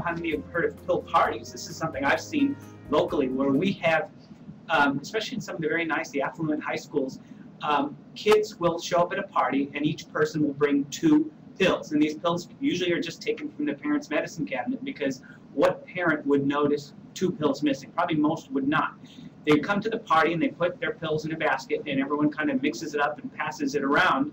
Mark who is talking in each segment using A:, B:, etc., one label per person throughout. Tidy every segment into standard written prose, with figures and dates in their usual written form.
A: know how many have heard of pill parties. This is something I've seen locally where we have, especially in some of the very nice, the affluent high schools, kids will show up at a party and each person will bring 2 pills. And these pills usually are just taken from the parent's medicine cabinet, because what parent would notice 2 pills missing? Probably most would not. They come to the party and they put their pills in a basket and everyone kind of mixes it up and passes it around.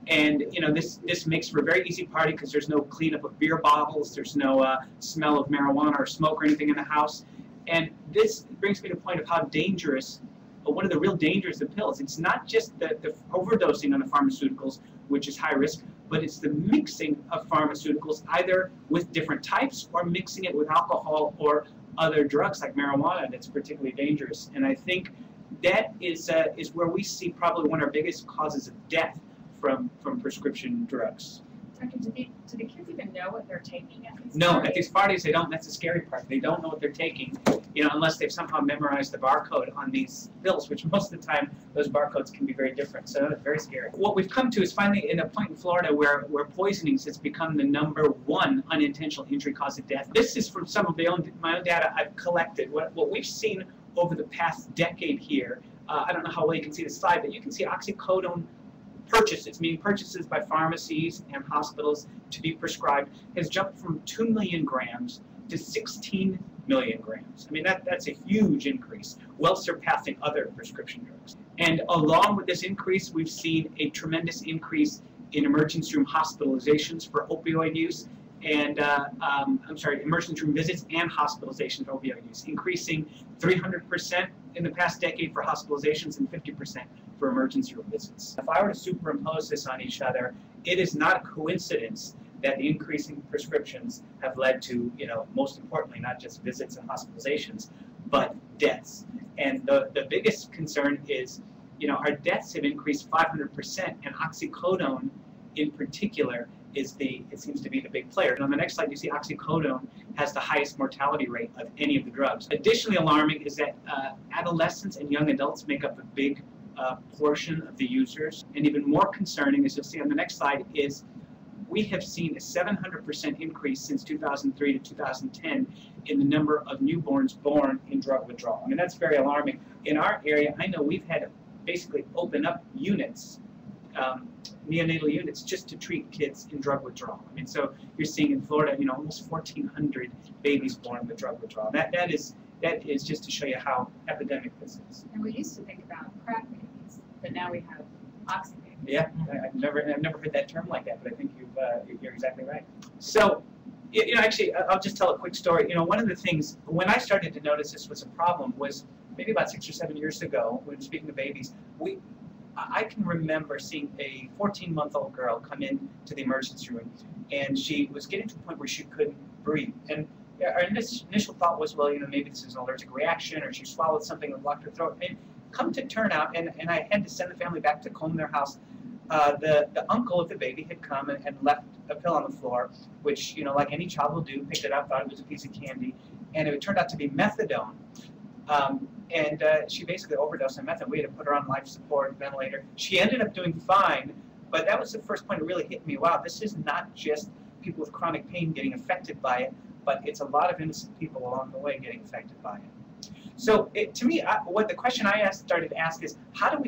A: And you know, this makes for a very easy party because there's no cleanup of beer bottles, there's no smell of marijuana or smoke or anything in the house. And this brings me to the point of how dangerous, one of the real dangers of pills. It's not just the overdosing on the pharmaceuticals, which is high risk, but it's the mixing of pharmaceuticals either with different types or mixing it with alcohol or other drugs like marijuana that's particularly dangerous. And I think that is where we see probably one of our biggest causes of death from prescription drugs.
B: Doctor, do the kids even know what they're taking at these
A: No,
B: parties?
A: at these parties they don't. That's the scary part. They don't know what they're taking, you know, unless they've somehow memorized the barcode on these pills, which most of the time those barcodes can be very different. So it's very scary. What we've come to is finally in a point in Florida where poisonings has become the #1 unintentional injury cause of death. This is from some of my own data I've collected. What we've seen over the past decade here, I don't know how well you can see the slide, but you can see oxycodone purchases, meaning purchases by pharmacies and hospitals to be prescribed, has jumped from 2 million grams to 16 million grams. I mean, that's a huge increase, well surpassing other prescription drugs. And along with this increase, we've seen a tremendous increase in emergency room hospitalizations for opioid use, and emergency room visits and hospitalizations for opioid use, increasing 300% in the past decade for hospitalizations and 50% for emergency room visits. If I were to superimpose this on each other, it is not a coincidence that the increasing prescriptions have led to, you know, most importantly, not just visits and hospitalizations, but deaths. And the biggest concern is, you know, our deaths have increased 500%, and oxycodone in particular it seems to be the big player. And on the next slide, you see oxycodone has the highest mortality rate of any of the drugs. Additionally alarming is that adolescents and young adults make up a big portion of the users. And even more concerning, as you'll see on the next slide, is we have seen a 700% increase since 2003 to 2010 in the number of newborns born in drug withdrawal. I mean, that's very alarming. In our area, I know we've had to basically open up units, neonatal units, just to treat kids in drug withdrawal. I mean, so you're seeing in Florida, you know, almost 1,400 babies born with drug withdrawal. That is just to show you how epidemic this is.
B: And we used to think about crack babies, but now we have oxy babies.
A: Yeah, I've never heard that term like that, but I think you're exactly right. So, you know, actually, I'll just tell a quick story. You know, one of the things when I started to notice this was a problem was maybe about 6 or 7 years ago. When speaking to babies, I can remember seeing a 14-month-old girl come in to the emergency room, and she was getting to the point where she couldn't breathe. And our initial thought was, well, you know, maybe this is an allergic reaction, or she swallowed something and blocked her throat. And come to turn out, and I had to send the family back to comb their house. The uncle of the baby had come and left a pill on the floor, which, you know, like any child will do, picked it up, thought it was a piece of candy, and it turned out to be methadone. She basically overdosed on methadone. We had to put her on life support, ventilator. She ended up doing fine, but that was the first point that really hit me. Wow, this is not just people with chronic pain getting affected by it, but it's a lot of innocent people along the way getting affected by it. So to me, what the question I started to ask is, how do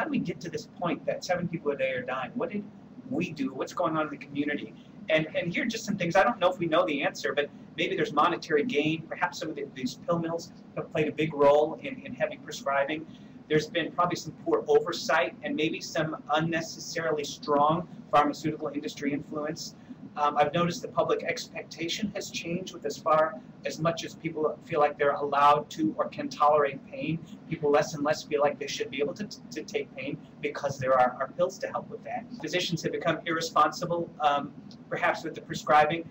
A: we get to this point that 7 people a day are dying? What did we do? What's going on in the community? And here are just some things. I don't know if we know the answer, but maybe there's monetary gain. Perhaps some of these pill mills have played a big role in heavy prescribing. There's been probably some poor oversight and maybe some unnecessarily strong pharmaceutical industry influence. I've noticed the public expectation has changed with as much as people feel like they're allowed to or can tolerate pain. People less and less feel like they should be able to take pain because there are pills to help with that. Physicians have become irresponsible, perhaps with the prescribing.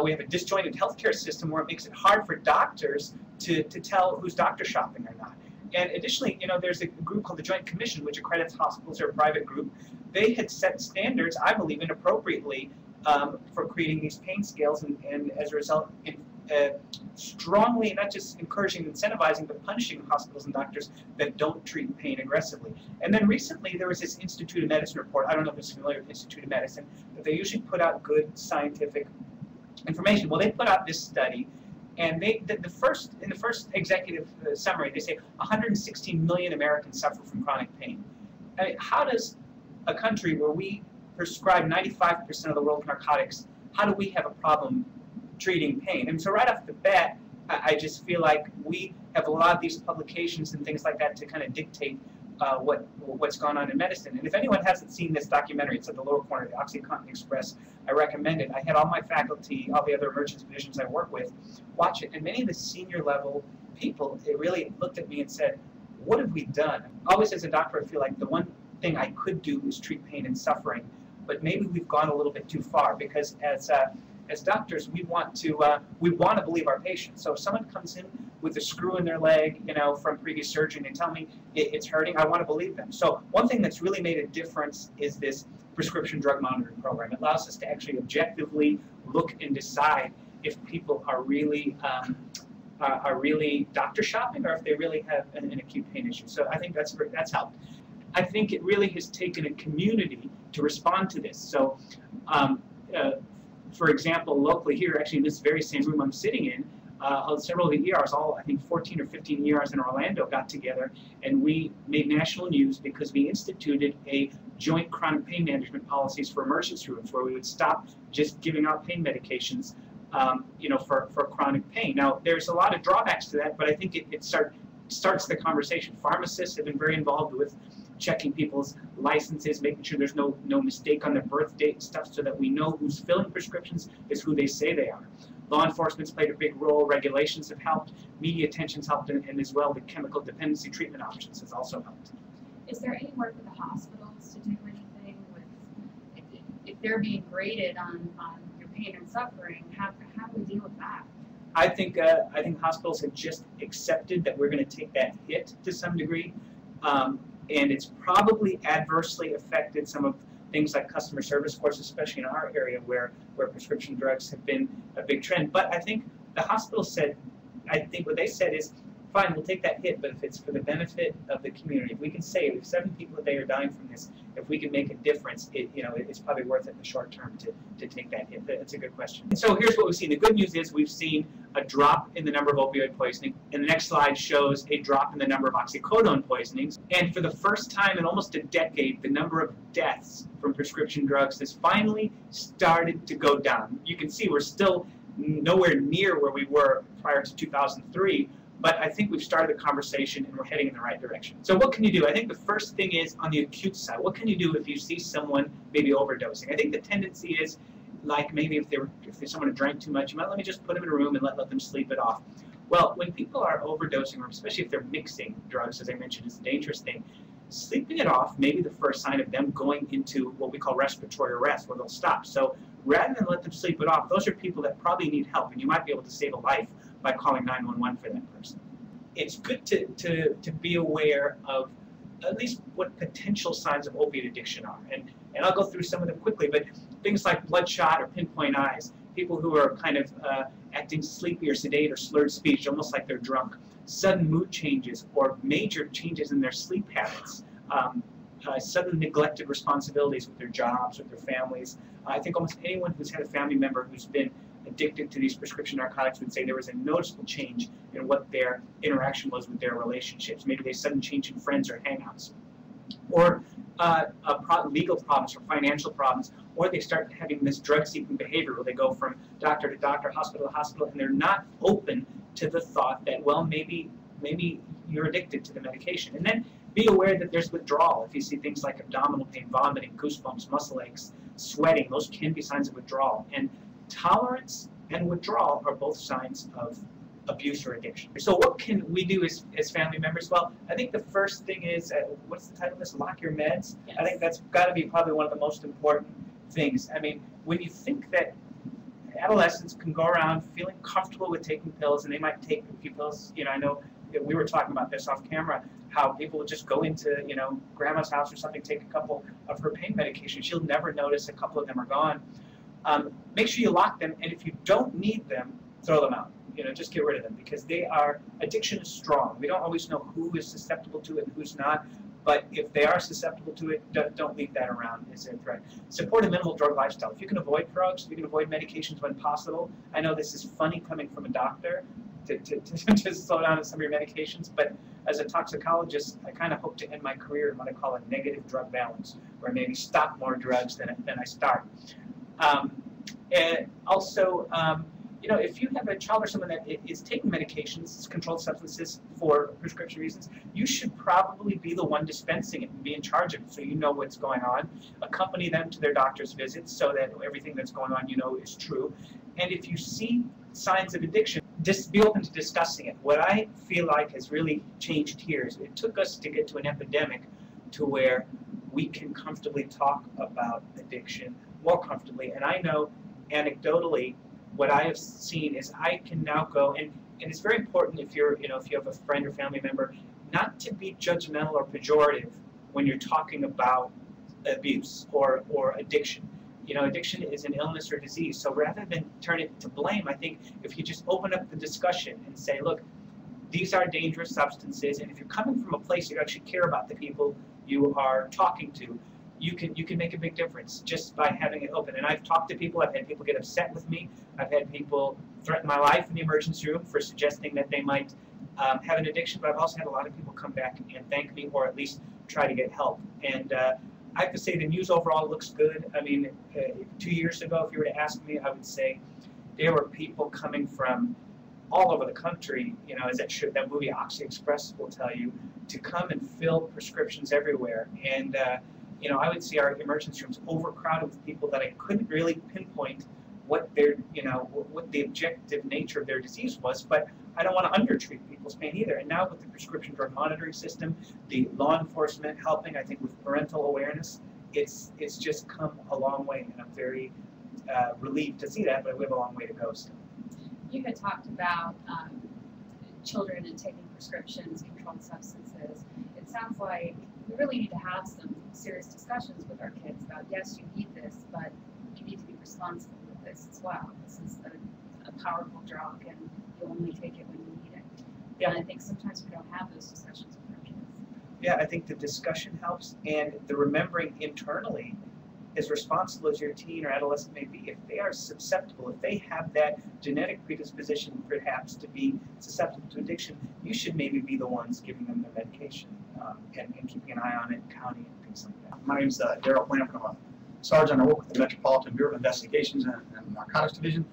A: We have a disjointed healthcare system where it makes it hard for doctors to tell who's doctor shopping or not. And additionally, you know, there's a group called the Joint Commission, which accredits hospitals, or a private group. They had set standards, I believe, inappropriately for creating these pain scales, and as a result, strongly not just encouraging and incentivizing, but punishing hospitals and doctors that don't treat pain aggressively. And then recently, there was this Institute of Medicine report. I don't know if it's familiar with Institute of Medicine, but they usually put out good scientific information. Well, they put out this study, and in the first executive summary, they say 116 million Americans suffer from chronic pain. I mean, how does a country where we prescribe 95% of the world's narcotics, how do we have a problem treating pain? And so right off the bat, I just feel like we have a lot of these publications and things like that to kind of dictate what's gone on in medicine. And if anyone hasn't seen this documentary, it's at the lower corner, the OxyContin Express, I recommend it. I had all my faculty, all the other emergency physicians I work with, watch it. And many of the senior level people, they really looked at me and said, what have we done? Always as a doctor, I feel like the one thing I could do is treat pain and suffering, but maybe we've gone a little bit too far, because as doctors, we want to believe our patients. So if someone comes in with a screw in their leg, from previous surgery, and they tell me it's hurting, I want to believe them. So one thing that's really made a difference is this prescription drug monitoring program. It allows us to actually objectively look and decide if people are really doctor shopping, or if they really have an acute pain issue. So I think that's helped. I think it really has taken a community to respond to this. So, for example, locally here, actually in this very same room I'm sitting in, several of the ERs, I think 14 or 15 ERs in Orlando, got together, and we made national news because we instituted a joint chronic pain management policies for emergency rooms, where we would stop just giving out pain medications, for chronic pain. Now, there's a lot of drawbacks to that, but I think it starts the conversation. Pharmacists have been very involved with checking people's licenses, making sure there's no mistake on their birth date and stuff, so that we know who's filling prescriptions is who they say they are. Law enforcement's played a big role. Regulations have helped. Media attention's helped, and as well the chemical dependency treatment options has also helped.
B: Is there any work with the hospitals to do anything with, if they're being graded on your pain and suffering, how do we deal with that?
A: I think hospitals have just accepted that we're going to take that hit to some degree. And it's probably adversely affected some of things like customer service scores, especially in our area where prescription drugs have been a big trend. But I think the hospital said, what they said is, fine, we'll take that hit, but if it's for the benefit of the community, if we can save, if 7 people a day are dying from this, if we can make a difference, it's probably worth it in the short term to take that hit. That's a good question. And so here's what we've seen. The good news is we've seen a drop in the number of opioid poisoning. And the next slide shows a drop in the number of oxycodone poisonings. And for the first time in almost a decade, the number of deaths from prescription drugs has finally started to go down. You can see we're still nowhere near where we were prior to 2003, but I think we've started the conversation and we're heading in the right direction. So what can you do? I think the first thing is on the acute side. What can you do if you see someone maybe overdosing? I think the tendency is, like maybe if someone drank too much, you might let me just put them in a room and let them sleep it off. Well, when people are overdosing, or especially if they're mixing drugs, as I mentioned, is a dangerous thing. Sleeping it off may be the first sign of them going into what we call respiratory arrest, where they'll stop. So rather than let them sleep it off, those are people that probably need help, and you might be able to save a life by calling 911 for that person. It's good to be aware of at least what potential signs of opiate addiction are. And I'll go through some of them quickly, but things like bloodshot or pinpoint eyes, people who are kind of acting sleepy or sedate or slurred speech, almost like they're drunk, sudden mood changes or major changes in their sleep habits, sudden neglected responsibilities with their jobs, with their families. I think almost anyone who's had a family member who's been addicted to these prescription narcotics would say there was a noticeable change in what their interaction was with their relationships. Maybe they sudden change in friends or hangouts. Or legal problems or financial problems, or they start having this drug-seeking behavior where they go from doctor to doctor, hospital to hospital, and they're not open to the thought that, well, maybe you're addicted to the medication. And then be aware that there's withdrawal. If you see things like abdominal pain, vomiting, goosebumps, muscle aches, sweating, those can be signs of withdrawal. And tolerance and withdrawal are both signs of abuse or addiction. So what can we do as family members? Well, I think the first thing is, what's the title of this? Lock your meds. Yes. I think that's got to be probably one of the most important things. I mean, when you think that adolescents can go around feeling comfortable with taking pills, and they might take a few pills, I know that we were talking about this off camera, how people would just go into, grandma's house or something, take a couple of her pain medication. She'll never notice a couple of them are gone. Make sure you lock them, and if you don't need them, throw them out. Just get rid of them, because addiction is strong. We don't always know who is susceptible to it and who's not, But if they are susceptible to it, don't leave that around as a threat. Support a minimal drug lifestyle. If you can avoid drugs, if you can avoid medications when possible. I know this is funny coming from a doctor to slow down on some of your medications, but as a toxicologist, I kind of hope to end my career in what I call a negative drug balance, where I maybe stop more drugs than I start. And also, you know, if you have a child or someone that is taking medications, controlled substances for prescription reasons, you should probably be the one dispensing it and be in charge of it so you know what's going on. Accompany them to their doctor's visits so that everything that's going on, you know, is true. And if you see signs of addiction, just be open to discussing it. What I feel like has really changed here is it took us to get to an epidemic to where we can comfortably talk about addiction more comfortably. And I know anecdotally, what I have seen is I can now go, and it's very important if you're, you know, if you have a friend or family member, not to be judgmental or pejorative when you're talking about abuse or addiction. You know, addiction is an illness or disease, so rather than turn it to blame, I think if you just open up the discussion and say, look, these are dangerous substances, and if you're coming from a place you actually care about the people you are talking to, you can make a big difference just by having it open. And I've talked to people, I've had people get upset with me, I've had people threaten my life in the emergency room for suggesting that they might have an addiction, but I've also had a lot of people come back and thank me or at least try to get help. And I have to say the news overall looks good. I mean, 2 years ago, if you were to ask me, I would say there were people coming from all over the country, you know, as that movie Oxy Express will tell you, to come and fill prescriptions everywhere. And you know, I would see our emergency rooms overcrowded with people that I couldn't really pinpoint what their, you know, what the objective nature of their disease was, but I don't want to undertreat people's pain either. And now with the prescription drug monitoring system, the law enforcement helping, I think with parental awareness, it's just come a long way, and I'm very relieved to see that, but we have a long way to go still.
B: You had talked about children and taking prescriptions, controlled substances. It sounds like we really need to have some serious discussions with our kids about, yes, you need this, but you need to be responsible with this as well. This is a powerful drug, and you only take it when you need it.
A: Yeah.
B: And I think sometimes we don't have those discussions with our kids.
A: Yeah, I think the discussion helps, and the remembering internally, as responsible as your teen or adolescent may be, if they are susceptible, if they have that genetic predisposition perhaps to be susceptible to addiction, you should maybe be the ones giving them their medication and keeping an eye on it, counting and things like that.
C: My name is Darrell Blanford. I'm a sergeant. I work with the Metropolitan Bureau of Investigations and Narcotics Division.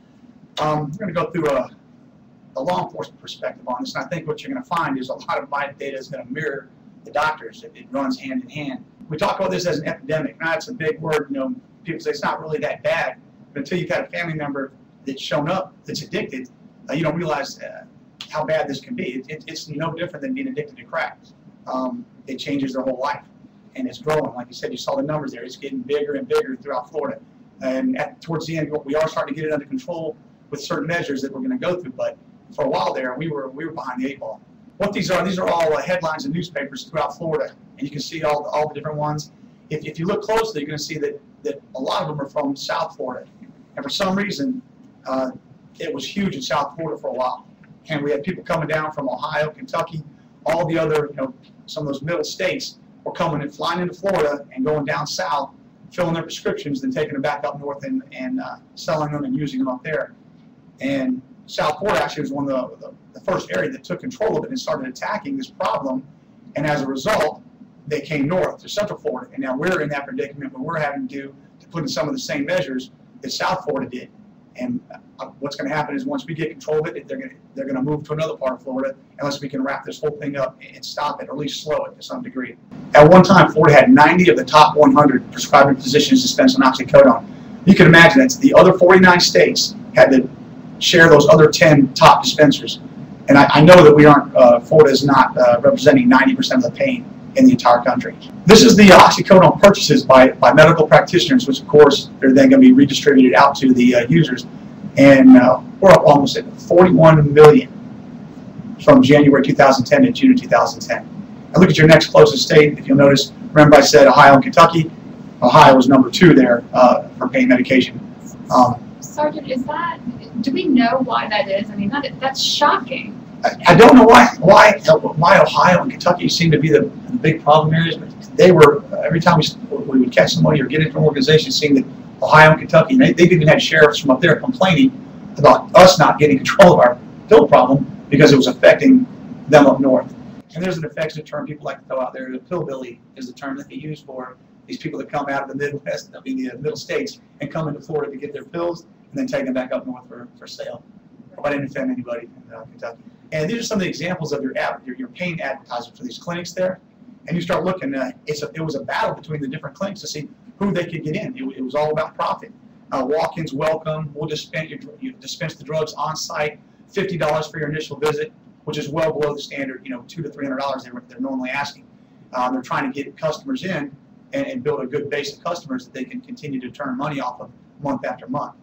C: We're going to go through a law enforcement perspective on this, and I think what you're going to find is a lot of my data is going to mirror the doctors. It runs hand in hand. We talk about this as an epidemic. Now, it's a big word. You know, people say it's not really that bad, but until you've had a family member that's shown up that's addicted, you don't realize how bad this can be. It's no different than being addicted to crack. It changes their whole life, and it's growing. Like you said, you saw the numbers there. It's getting bigger and bigger throughout Florida. And towards the end, we are starting to get it under control with certain measures that we're going to go through. But for a while there, we were behind the 8 ball. What these are all headlines in newspapers throughout Florida, and you can see all the different ones. If you look closely, you're going to see that a lot of them are from South Florida, and for some reason, it was huge in South Florida for a while. And we had people coming down from Ohio, Kentucky, all the other, you know, some of those middle states were coming and flying into Florida and going down south, filling their prescriptions, then taking them back up north and selling them and using them up there. And South Florida actually was one of the first area that took control of it and started attacking this problem. And as a result, they came north to Central Florida. And now we're in that predicament where we're having to put in some of the same measures that South Florida did. And what's going to happen is once we get control of it, they're going to move to another part of Florida unless we can wrap this whole thing up and stop it, or at least slow it to some degree. At one time, Florida had 90 of the top 100 prescribing physicians dispensing oxycodone. You can imagine that the other 49 states had to share those other 10 top dispensers. And I know that we aren't, Florida is not representing 90% of the pain in the entire country. This is the oxycodone purchases by medical practitioners, which of course they're then going to be redistributed out to the users. And we're up almost at 41 million from January 2010 to June of 2010. And look at your next closest state. If you'll notice, remember I said Ohio and Kentucky. Ohio was number 2 there for pain medication.
B: Sergeant, do we know why that is? I mean, that's shocking.
C: I don't know why Ohio and Kentucky seem to be the big problem areas, but they were, every time we would catch somebody or get into an organization, it seemed that Ohio and Kentucky, and they even had sheriffs from up there complaining about us not getting control of our pill problem because it was affecting them up north. And there's an affectionate term people like to throw out there. The pillbilly is the term that they use for these people that come out of the Midwest, I mean the middle states, and come into Florida to get their pills and then take them back up north for sale. I didn't offend anybody in Kentucky. And these are some of the examples of your paying advertising for these clinics there. And you start looking, it was a battle between the different clinics to see who they could get in. It was all about profit. Walk-ins welcome, we'll dispense the drugs on site, $50 for your initial visit, which is well below the standard, $200 to $300 they're normally asking. They're trying to get customers in and build a good base of customers that they can continue to turn money off of month after month.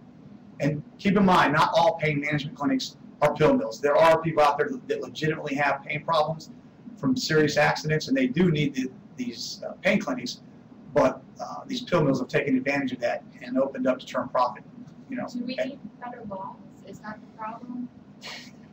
C: And keep in mind, not all pain management clinics are pill mills. There are people out there that legitimately have pain problems from serious accidents, and they do need these pain clinics. But these pill mills have taken advantage of that and opened up to turn profit.
B: Do we need better laws? Is that the problem?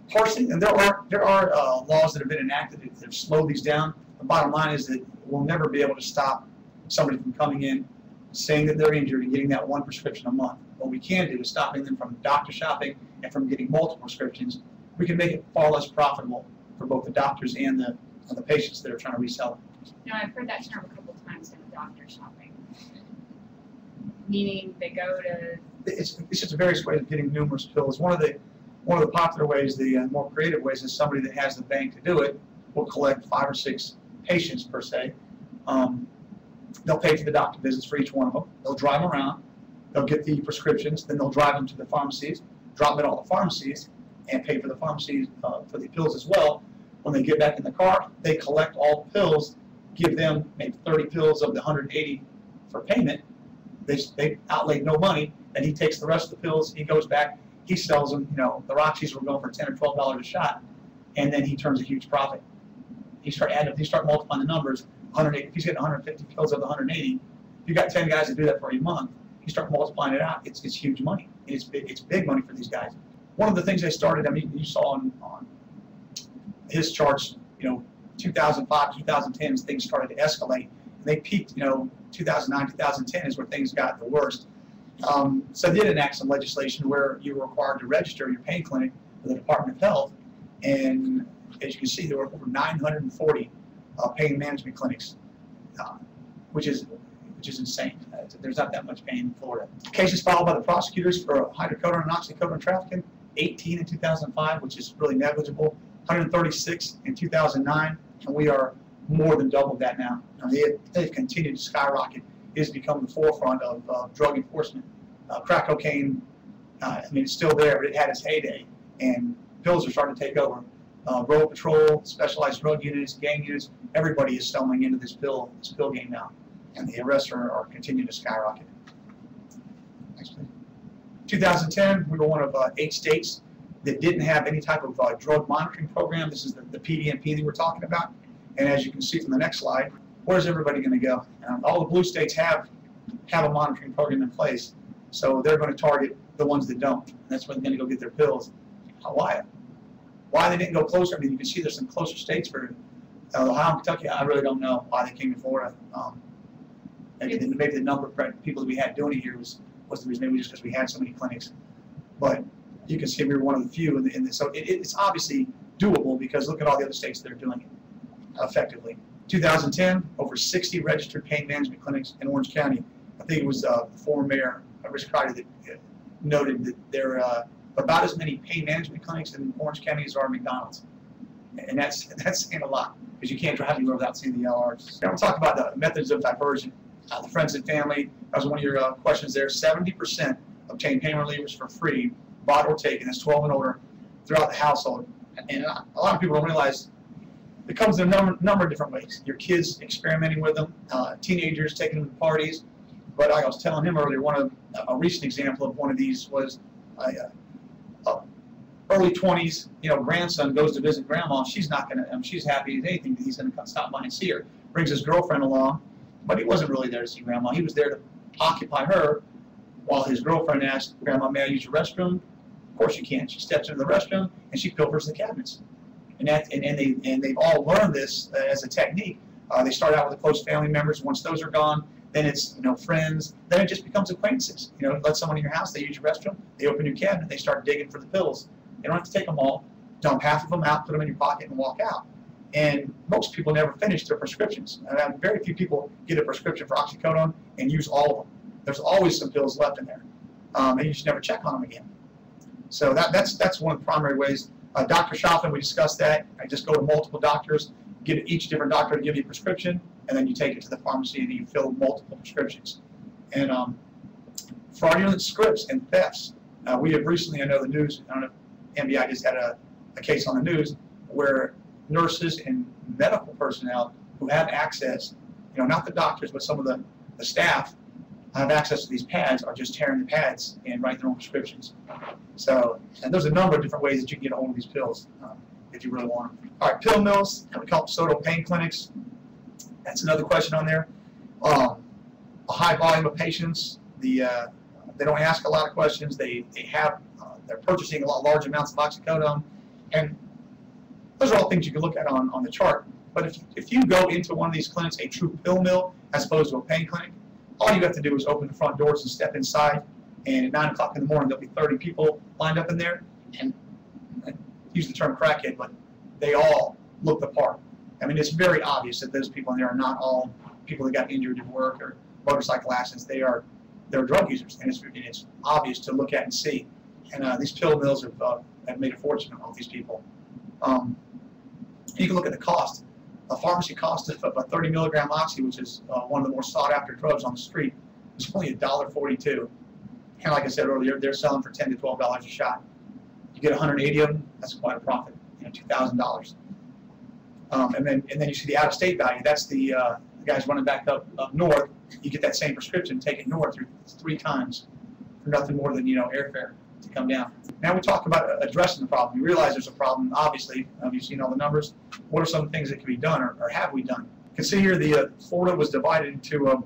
C: Partially, and there are laws that have been enacted that have slowed these down. The bottom line is that we'll never be able to stop somebody from coming in, saying that they're injured and getting that one prescription a month. What we can do is stopping them from doctor shopping and from getting multiple prescriptions. We can make it far less profitable for both the doctors and the patients that are trying to resell it.
B: I've heard that term a couple of times in doctor shopping. Meaning they go to...
C: It's just a various way of getting numerous pills. One of the popular ways, the more creative ways, is somebody that has the bank to do it will collect 5 or 6 patients per se. They'll pay for the doctor visits for each one of them. They'll drive them around. They'll get the prescriptions. Then they'll drive them to the pharmacies, drop them at all the pharmacies, and pay for the pharmacies for the pills as well. When they get back in the car, they collect all the pills, give them maybe 30 pills of the 180 for payment. They outlaid no money, and he takes the rest of the pills. He goes back. He sells them. The Roxys were going for $10 or $12 a shot, and then he turns a huge profit. You start multiplying the numbers. 180. If he's getting 150 pills of the 180, if you got 10 guys that do that for a month, you start multiplying it out. It's huge money. It's big money for these guys. One of the things they started. I mean, you saw on his charts. 2005, 2010, as things started to escalate. And they peaked. 2009, 2010 is where things got the worst. So they did enact some legislation where you were required to register your pain clinic with the Department of Health, and as you can see, there were over 940 pain management clinics, which is insane. There's not that much pain in Florida. Cases filed by the prosecutors for hydrocodone and oxycodone trafficking, 18 in 2005, which is really negligible, 136 in 2009, and we are more than double that now. They've continued to skyrocket. It has become the forefront of drug enforcement. Crack cocaine, it's still there, but it had its heyday, and pills are starting to take over. Road patrol, specialized drug units, gang units, everybody is stumbling into this pill game now, and the arrests are continuing to skyrocket. Next, please. 2010, we were one of 8 states that didn't have any type of drug monitoring program. This is the PDMP that we're talking about, and as you can see from the next slide, where's everybody going to go? All the blue states have a monitoring program in place, so they're going to target the ones that don't. And that's where they're going to go get their pills. Why they didn't go closer? I mean, you can see there's some closer states for Ohio and Kentucky. I really don't know why they came to Florida. Maybe the number of people that we had doing it here was the reason. Maybe just because we had so many clinics. But you can see we were one of the few in this. So it's obviously doable because look at all the other states that are doing it effectively. 2010, over 60 registered pain management clinics in Orange County. I think it was the former mayor, Rich Carter, that noted that there are about as many pain management clinics in Orange County as are McDonald's. And that's saying a lot because you can't drive anywhere without seeing the LRs. Now we'll talk about the methods of diversion. The friends and family, that was one of your questions there. 70% obtain pain relievers for free, bought or taken, that's 12 and older, throughout the household. And a lot of people don't realize it comes in a number of different ways. Your kids experimenting with them, teenagers taking them to parties. But like I was telling him earlier, a recent example of one of these was early 20s, grandson goes to visit grandma. She's not going to, she's happy as anything that he's going to stop by and see her. Brings his girlfriend along, but he wasn't really there to see grandma. He was there to occupy her while his girlfriend asked, "Grandma, may I use your restroom?" Of course you can. She steps into the restroom and she pilfers the cabinets. and they've all learned this as a technique. They start out with the close family members. Once those are gone, then it's friends. Then it just becomes acquaintances. Let someone in your house. They use your restroom. They open your cabinet. They start digging for the pills. You don't have to take them all. Dump half of them out, put them in your pocket, and walk out. And most people never finish their prescriptions. Very few people get a prescription for oxycodone and use all of them. There's always some pills left in there, and you just never check on them again. So that's one of the primary ways. Doctor shopping, we discussed that. I just go to multiple doctors, get each different doctor to give you a prescription, and then you take it to the pharmacy and you fill multiple prescriptions. And fraudulent scripts and thefts. We have recently, I know the news, I don't know if MBI just had a case on the news where nurses and medical personnel who have access, not the doctors, but some of the staff have access to these pads are just tearing the pads and writing their own prescriptions. So, and there's a number of different ways that you can get a hold of these pills if you really want them. All right, pill mills, we call them pseudo pain clinics. That's another question on there. A high volume of patients. They don't ask a lot of questions. They're purchasing a lot large amounts of oxycodone, and those are all things you can look at on the chart. But if you go into one of these clinics, a true pill mill, as opposed to a pain clinic, all you have to do is open the front doors and step inside, and at 9 o'clock in the morning, there'll be 30 people lined up in there, and I use the term crackhead, but they all look the part. I mean, it's very obvious that those people in there are not all people that got injured at work or motorcycle accidents. They're drug users, and it's obvious to look at and see. And these pill mills have made a fortune on all these people. You can look at the cost. A pharmacy cost of a 30 milligram oxy, which is one of the more sought after drugs on the street, is only $1.42. And like I said earlier, they're selling for $10 to $12 a shot. You get 180 of them, that's quite a profit. $2,000. And then you see the out-of-state value. That's the guys running back up north. You get that same prescription, take it north 3 times for nothing more than airfare to come down. Now we talk about addressing the problem. You realize there's a problem, obviously. You've seen all the numbers. What are some things that can be done, or have we done? You can see here Florida was divided into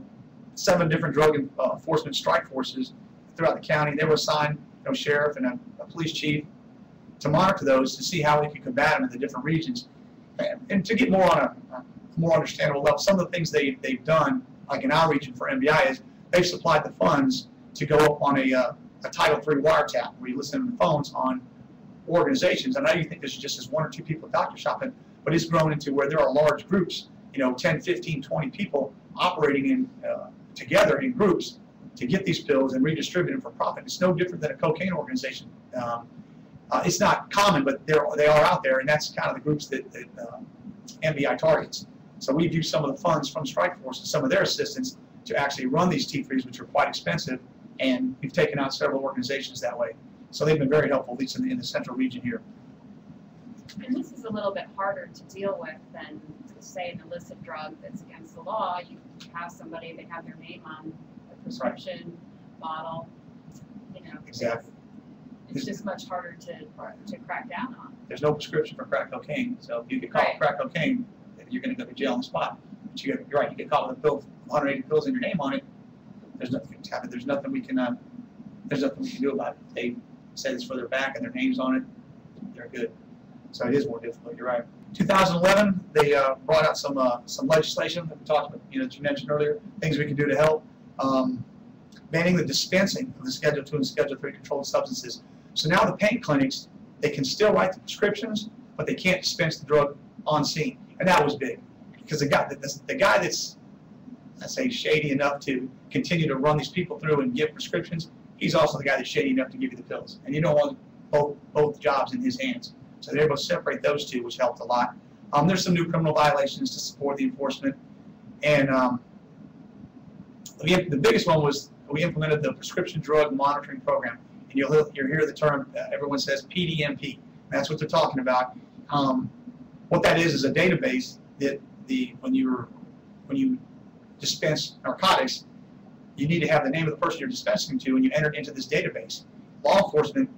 C: 7 different drug enforcement strike forces throughout the county. They were assigned a sheriff and a police chief to monitor those to see how we could combat them in the different regions. And to get more on a more understandable level, some of the things they've done, like in our region for MBI, is they've supplied the funds to go up on a Title III wiretap, where you listen to the phones on organizations. I know you think this is just as 1 or 2 people doctor shopping, but it's grown into where there are large groups, 10, 15, 20 people operating together in groups to get these pills and redistribute them for profit. It's no different than a cocaine organization. It's not common, but they are out there, and that's kind of the groups that MBI targets. So we've used some of the funds from Strike Force and some of their assistance to actually run these T3s, which are quite expensive, and we've taken out several organizations that way. So they've been very helpful, at least in the central region here.
B: And this is a little bit harder to deal with than, say, an illicit drug that's against the law. You have somebody, they have their name on a prescription bottle.
C: Exactly.
B: It's just much harder to crack down on.
C: There's no prescription for crack cocaine, so if you get caught with crack cocaine, you're going to go to jail on the spot. But you're right, you get caught with a pill, 180 pills in your name on it. There's nothing to happen. There's nothing we can do about it. They say it's for their back and their names on it. They're good. So it is more difficult. You're right. 2011, they brought out some legislation that we talked about, that you mentioned earlier. Things we can do to help. Banning the dispensing of the Schedule II and Schedule III controlled substances. So now the pain clinics, they can still write the prescriptions, but they can't dispense the drug on scene. And that was big, because the guy that's, let's say, shady enough to continue to run these people through and give prescriptions, he's also the guy that's shady enough to give you the pills. And you don't want both jobs in his hands. So they're able to separate those two, which helped a lot. There's some new criminal violations to support the enforcement. And the biggest one was we implemented the Prescription Drug Monitoring Program. And you'll hear the term, everyone says PDMP. And that's what they're talking about. What that is a database that when you dispense narcotics, you need to have the name of the person you're dispensing to, and you enter it into this database. Law enforcement,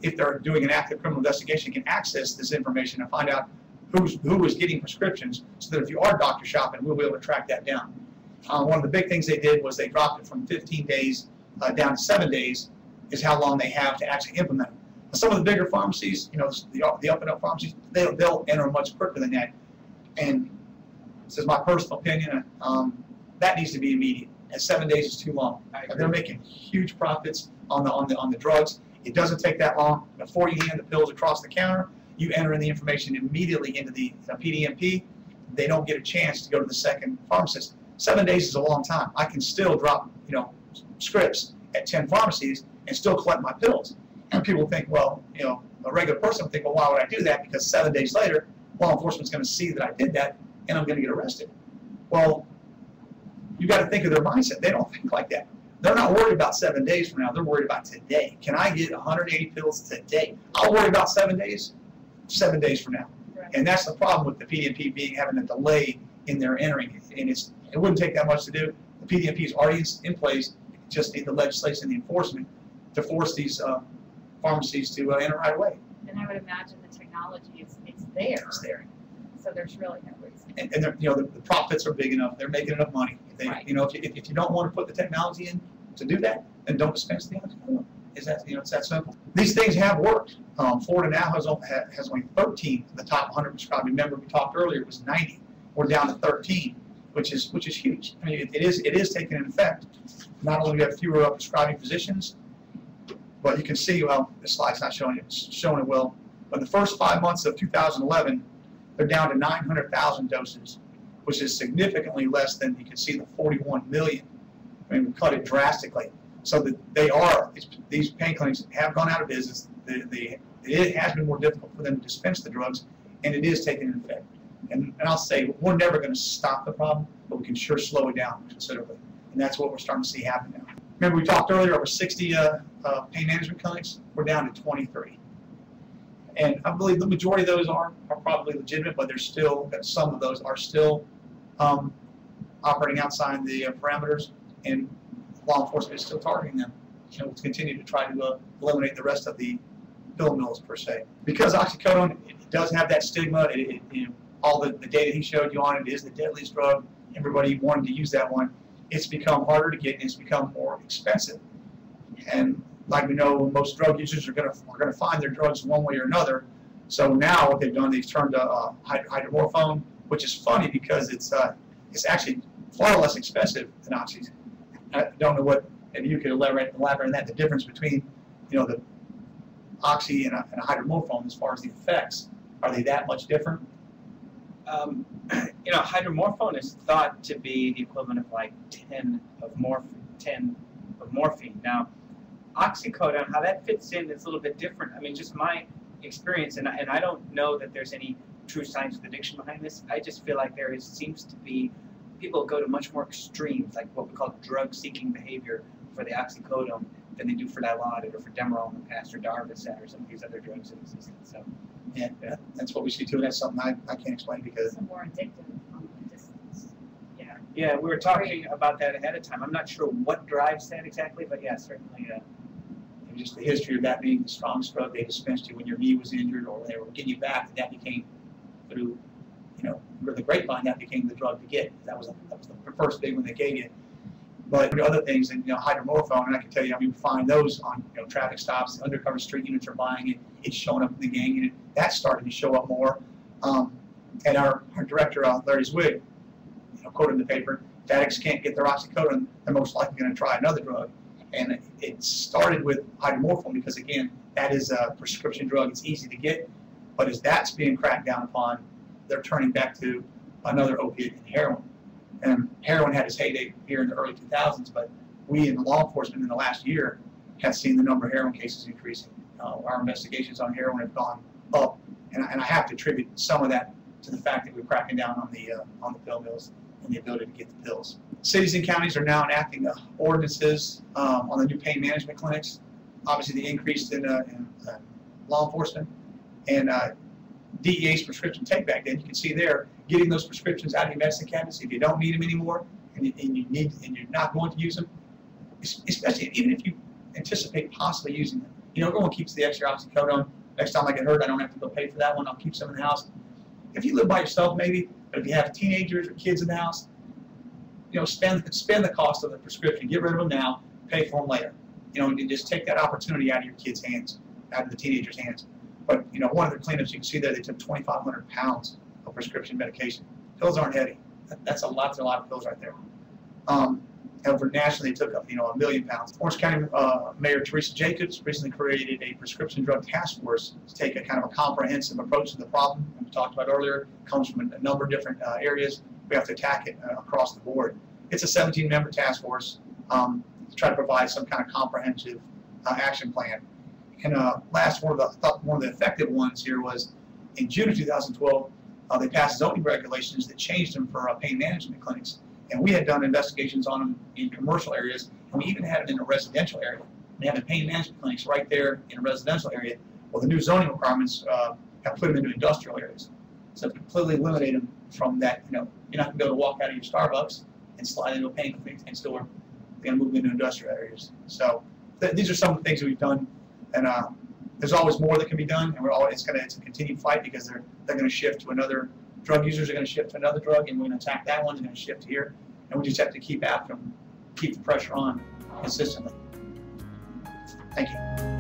C: if they're doing an active criminal investigation, can access this information and find out who was getting prescriptions, so that if you are doctor shopping, we'll be able to track that down. One of the big things they did was they dropped it from 15 days down to 7 days, is how long they have to actually implement them. Some of the bigger pharmacies, you know, the up and up pharmacies, they'll enter much quicker than that. And this is my personal opinion. That needs to be immediate. And 7 days is too long. They're making huge profits on the drugs. It doesn't take that long. Before you hand the pills across the counter, you enter in the information immediately into the PDMP. They don't get a chance to go to the second pharmacist. 7 days is a long time. I can still drop, you know, scripts at 10 pharmacies and still collect my pills. And people think, well, you know, a regular person would think, well, why would I do that? Because 7 days later, law enforcement's going to see that I did that, and I'm going to get arrested. Well, you got to think of their mindset. They don't think like that. They're not worried about 7 days from now. They're worried about today. Can I get 180 pills today? I'll worry about 7 days, 7 days from now.
B: Right.
C: And that's the problem with the PDMP having a delay in their entering. And it wouldn't take that much to do. The PDMP is already in place. Just need the legislation and the enforcement to force these pharmacies to enter right away.
B: And I would imagine the technology it's there.
C: It's there.
B: So there's really no reason.
C: And you know, the profits are big enough. They're making enough money. If they,
B: Right.
C: you know, if you don't want to put the technology in to do that, then don't dispense the oxycodone. Is that, you know, it's that simple. These things have worked. Florida now has only 13 of the top 100 prescribed. Remember, we talked earlier, it was 90. We're down to 13, which is huge. I mean, it is taking an effect. Not only do we have fewer prescribing physicians, but you can see, well, the slide's not showing it well. But in the first 5 months of 2011, they're down to 900,000 doses, which is significantly less than you can see the 41 million. I mean, we cut it drastically. So that these pain clinics have gone out of business. It has been more difficult for them to dispense the drugs, and it is taking an effect. And I'll say, we're never going to stop the problem, but we can sure slow it down considerably. And that's what we're starting to see happen now. Remember, we talked earlier, over 60 pain management clinics. We're down to 23. And I believe the majority of those are probably legitimate, but there's still, some of those are still operating outside the parameters, and law enforcement is still targeting them. You know, to continue to try to eliminate the rest of the pill mills, per se. Because oxycodone, it does have that stigma. You know, all the data he showed you on it is the deadliest drug. Everybody wanted to use that one. It's become harder to get, and it's become more expensive. And like we know, most drug users are going to find their drugs one way or another. So now what they've done, they've turned to hydromorphone, which is funny because it's actually far less expensive than oxy. I don't know what, maybe you could elaborate on that, the difference between, you know, the oxy and a hydromorphone as far as the effects. Are they that much different?
A: You know, hydromorphone is thought to be the equivalent of like 10 of morphine. Now, oxycodone, how that fits in is a little bit different. I mean, just my experience, and I don't know that there's any true scientific addiction behind this. I just feel like seems to be, people go to much more extremes, like what we call drug-seeking behavior for the oxycodone than they do for Dilaudid or for Demerol in the past, or Darvocet or some of these other drugs that exist. So,
C: Yeah, that's what we see too. That's something I can't explain because
B: Some more addictive on the distance. Yeah.
A: yeah, we were talking about that ahead of time. I'm not sure what drives that exactly, but yeah, certainly.
C: just the history of that being the strongest drug they dispensed you when your knee was injured or when they were getting you back, and that became through, you know, through the grapevine, that became the drug to get. That was the first big one they gave you. But other things, and you know, hydromorphone, and I can tell you, I mean, we find those on, you know, traffic stops. Undercover street units are buying it. It's showing up in the gang unit. That's starting to show up more. And our director, Larry Zwig, you know, quoted in the paper, if addicts can't get their oxycodone, they're most likely going to try another drug. And it started with hydromorphone because, again, that is a prescription drug. It's easy to get. But as that's being cracked down upon, they're turning back to another opiate in heroin. And heroin had its heyday here in the early 2000s, but we in law enforcement in the last year have seen the number of heroin cases increasing. Our investigations on heroin have gone up, and I have to attribute some of that to the fact that we're cracking down on the pill mills and the ability to get the pills. Cities and counties are now enacting ordinances on the new pain management clinics. Obviously, the increase in law enforcement and DEA's prescription take back. Then you can see there, getting those prescriptions out of your medicine cabinets if you don't need them anymore, and you're not going to use them, especially even if you anticipate possibly using them. You know, everyone keeps the extra oxycodone. Next time I get hurt, I don't have to go pay for that one. I'll keep some in the house. If you live by yourself, maybe, but if you have teenagers or kids in the house, you know, spend the cost of the prescription. Get rid of them now. Pay for them later. You know, and just take that opportunity out of your kids' hands. out of the teenagers' hands. But you know, one of the cleanups you can see there, they took 2,500 pounds of prescription medication. Pills aren't heavy. That's a lot of pills right there. However, nationally, they took up 1 million pounds. Orange County Mayor Teresa Jacobs recently created a prescription drug task force to take a kind of a comprehensive approach to the problem. We talked about earlier, it comes from a number of different areas. We have to attack it across the board. It's a 17-member task force to try to provide some kind of comprehensive action plan. And last, one of the effective ones here was in June of 2012. They passed zoning regulations that changed them for pain management clinics. And we had done investigations on them in commercial areas, and we even had them in a residential area. We had the pain management clinics right there in a residential area. Well, the new zoning requirements have put them into industrial areas. So they've completely eliminated them from that. You're not going to be able to walk out of your Starbucks and slide into a pain clinic and still work. They're going to move into industrial areas. So these are some of the things that we've done, and there's always more that can be done, and it's a continued fight because they're going to shift to another. Drug users are going to shift to another drug, and we're going to attack that one. They're going to shift here, and we just have to keep after them, keep the pressure on consistently. Thank you.